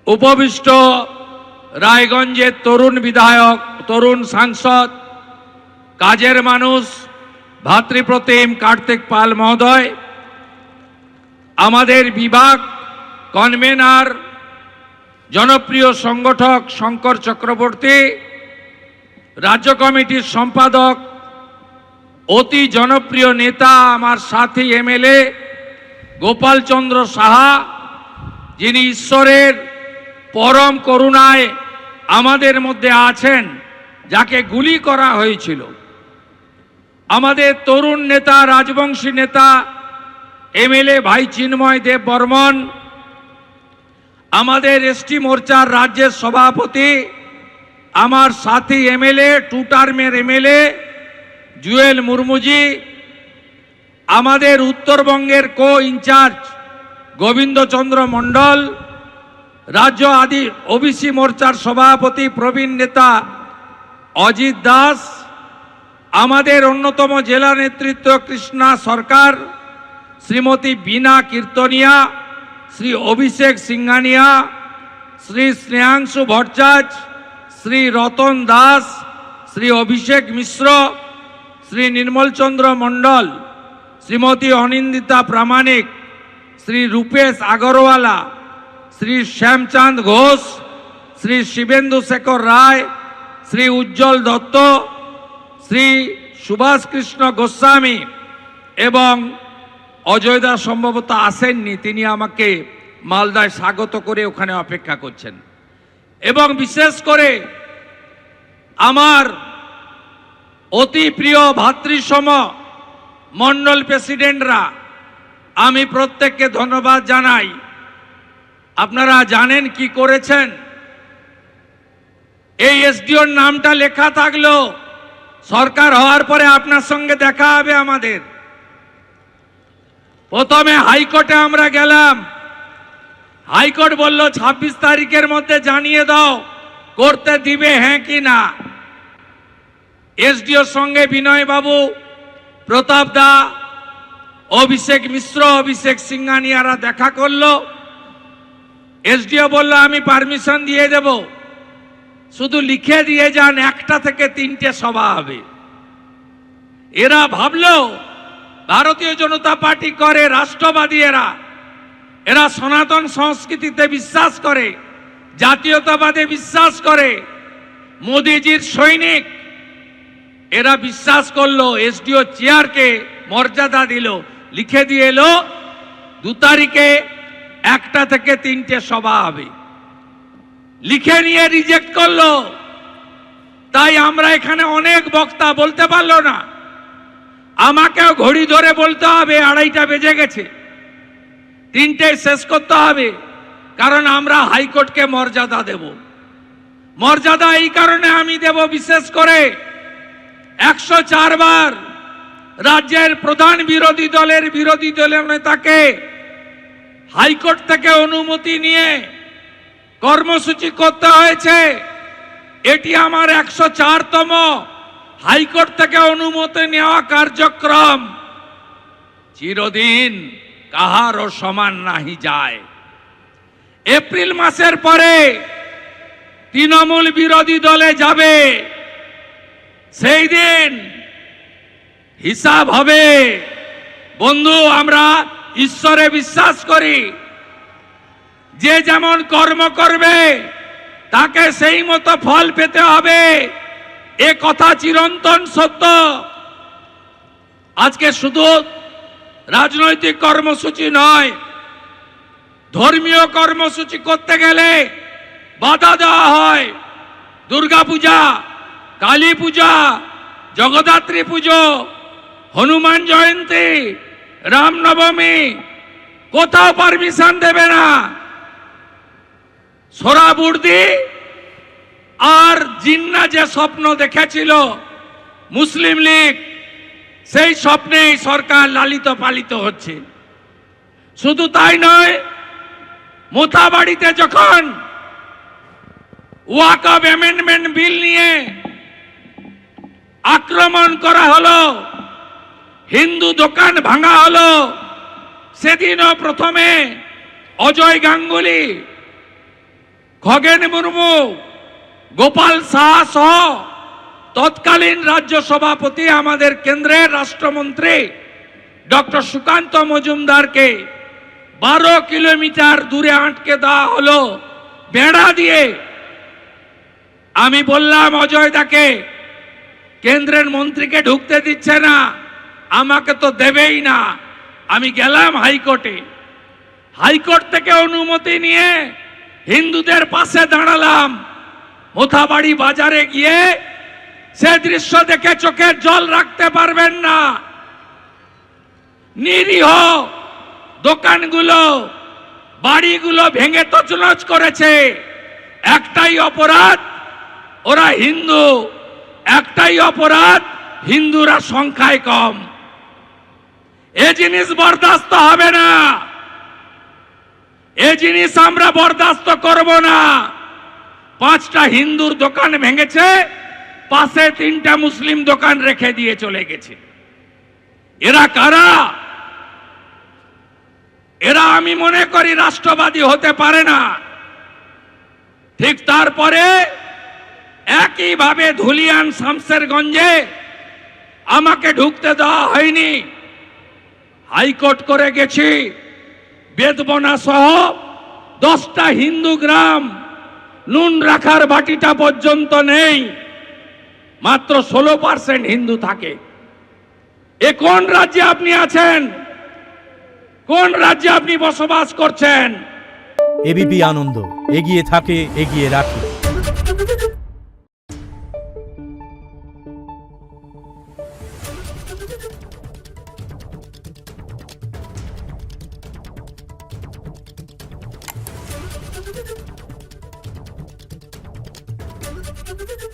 উপবিষ্ট রায়গঞ্জের তরুণ বিধায়ক, তরুণ সাংসদ, কাজের মানুষ ভাতৃপ্রতিম কার্তিক পাল মহোদয়, আমাদের বিভাগ কনভেনার জনপ্রিয় সংগঠক শঙ্কর চক্রবর্তী, রাজ্য কমিটির সম্পাদক অতি জনপ্রিয় নেতা আমার সাথী এমএলএ গোপালচন্দ্র সাহা, যিনি ঈশ্বরের পরম করুণায় আমাদের মধ্যে আছেন, যাকে গুলি করা হয়েছিল, আমাদের তরুণ নেতা রাজবংশী নেতা এমএলএ ভাই চিন্ময় দেব বর্মন, আমাদের এসটি মোর্চার রাজ্যের সভাপতি আমার সাথী এমএলএ, টু টার্মের এমএলএ জুয়েল মুর্মুজি, আমাদের উত্তরবঙ্গের কো ইনচার্জ গোবিন্দচন্দ্র মণ্ডল, রাজ্য আদি ওবিসি মোর্চার সভাপতি প্রবীণ নেতা অজিত দাস, আমাদের অন্যতম জেলা নেতৃত্ব কৃষ্ণা সরকার, শ্রীমতী বীণা কীর্তনিয়া, শ্রী অভিষেক সিংহানিয়া, শ্রী স্নেহাংশু ভট্টাচার্য, শ্রী রতন দাস, শ্রী অভিষেক মিশ্র, শ্রী নির্মলচন্দ্র মণ্ডল, শ্রীমতী অনিন্দিতা প্রামাণিক, শ্রী রূপেশ আগরওয়ালা, শ্রী শ্যামচাঁদ ঘোষ, শ্রী শিবেন্দু শেখর রায়, শ্রী উজ্জ্বল দত্ত, শ্রী সুভাষ কৃষ্ণ গোস্বামী এবং অজয় দা সম্ভবত আসেননি, তিনি আমাকে মালদায় স্বাগত করে ওখানে অপেক্ষা করছেন। এবং বিশেষ করে আমার অতি প্রিয় ভাতৃসম মণ্ডল প্রেসিডেন্টরা, আমি প্রত্যেককে ধন্যবাদ জানাই। আপনারা জানেন কি করেছেন? এই এসডিওর নামটা লেখা থাকলো, সরকার হওয়ার পরে আপনার সঙ্গে দেখা হবে আমাদের। প্রথমে হাইকোর্টে আমরা গেলাম, হাইকোর্ট বলল 26 তারিখের মধ্যে জানিয়ে দাও করতে দিবে হ্যাঁ কি না। এসডিওর সঙ্গে বিনয় বাবু, প্রতাপ দা, অভিষেক মিশ্র, অভিষেক সিংহানিয়ারা দেখা করলো। এসডিও বলল আমি পারমিশন দিয়ে দেব, শুধু লিখে দিয়ে যান 1টা থেকে 3টে সভা হবে। এরা ভাবলো ভারতীয় জনতা পার্টি করে, রাষ্ট্রবাদী এরা সনাতন সংস্কৃতিতে বিশ্বাস করে, জাতীয়তাবাদে বিশ্বাস করে, মোদিজির সৈনিক। এরা বিশ্বাস করলো, এসডিও চেয়ারকে মর্যাদা দিল, লিখে দিয়ে এলো 2 তারিখে 1টা থেকে 3টে সভা হবে। লিখে নিয়ে রিজেক্ট করলো। তাই আমরা এখানে অনেক বক্তা বলতে পারলো না, আমাকেও ঘড়ি ধরে বলতে হবে 2:30টা বেজে গেছে, 3টেয় শেষ করতে হবে, কারণ আমরা হাইকোর্টকে মর্যাদা দেব। মর্যাদা এই কারণে আমি দেব, বিশেষ করে 104 বার রাজ্যের প্রধান বিরোধী দলের নেতাকে হাইকোর্ট থেকে অনুমতি নিয়ে কর্মসূচি করতে হয়েছে। এটি আমার 104তম হাইকোর্ট থেকে অনুমতি নেওয়া কার্যক্রম। চিরদিন কাহারও সমান নাহি যায়। এপ্রিল মাসের পরে তৃণমূল বিরোধী দলে যাবে, সেই দিন হিসাব হবে। বন্ধু, আমরা ঈশ্বরে বিশ্বাস করি, যে যেমন কর্ম করবে তাকে সেই মতো ফল পেতে হবে, এ কথা চিরন্তন সত্য। আজকে শুধু রাজনৈতিক কর্মসূচি নয়, ধর্মীয় কর্মসূচি করতে গেলে বাধা দেওয়া হয়। দুর্গাপূজা, কালী পূজা, জগদ্ধাত্রী পুজো, হনুমান জয়ন্তী, রামনবমী, কোথাও পারমিশন দেবে না। সোহরাবুর্দি আর জিন্না যে স্বপ্ন দেখেছিল মুসলিম লীগ, সেই স্বপ্নেই সরকার লালিত পালিত হচ্ছে। শুধু তাই নয়, মোথাবাড়িতে যখন ওয়াকফ অ্যামেন্ডমেন্ট বিল নিয়ে আক্রমণ করা হলো, হিন্দু দোকান ভাঙা হলো, সেদিনও প্রথমে অজয় গাঙ্গুলি খগেন মুর্মু, গোপাল সাহা সহ তৎকালীন রাজ্য সভাপতি আমাদের কেন্দ্রের রাষ্ট্রমন্ত্রী ডক্টর সুকান্ত মজুমদারকে 12 কিলোমিটার দূরে আটকে দেওয়া হলো বেড়া দিয়ে। আমি বললাম অজয় দাকে, কেন্দ্রের মন্ত্রীকে ঢুকতে দিচ্ছে না, আমাকে তো দেবেই না। আমি গেলাম হাইকোর্টে, হাইকোর্ট থেকে অনুমতি নিয়ে হিন্দুদের পাশে দাঁড়ালাম। মোথাবাড়ি বাজারে গিয়ে সে দৃশ্য দেখে চোখের জল রাখতে পারবেন না। নিরীহ দোকানগুলো, বাড়িগুলো ভেঙে তছনছ করেছে। একটাই অপরাধ, ওরা হিন্দু। একটাই অপরাধ, হিন্দুরা সংখ্যায় কম। এ জিনিস বরদাস্ত হবে না, এ জিনিস আমরা বরদাস্ত করব না। 5টা হিন্দুর দোকান ভেঙেছে, পাশে 3টা মুসলিম দোকান রেখে দিয়ে চলে গেছে। এরা কারা? এরা আমি মনে করি রাষ্ট্রবাদী হতে পারে না। ঠিক তারপরে একইভাবে ধুলিয়ান শামসেরগঞ্জে আমাকে ঢুকতে দেওয়া হয়নি। হাইকোর্ট করে গেছি, বেদবনা সহ 10টা হিন্দু গ্রাম, নুন রাখার বাটিটা পর্যন্ত নেই, মাত্র 16% হিন্দু থাকে। এ কোন রাজ্যে আপনি আছেন? কোন রাজ্যে আপনি বসবাস করছেন? এবিপি আনন্দ, এগিয়ে থাকে, এগিয়ে রাখে। Thank you.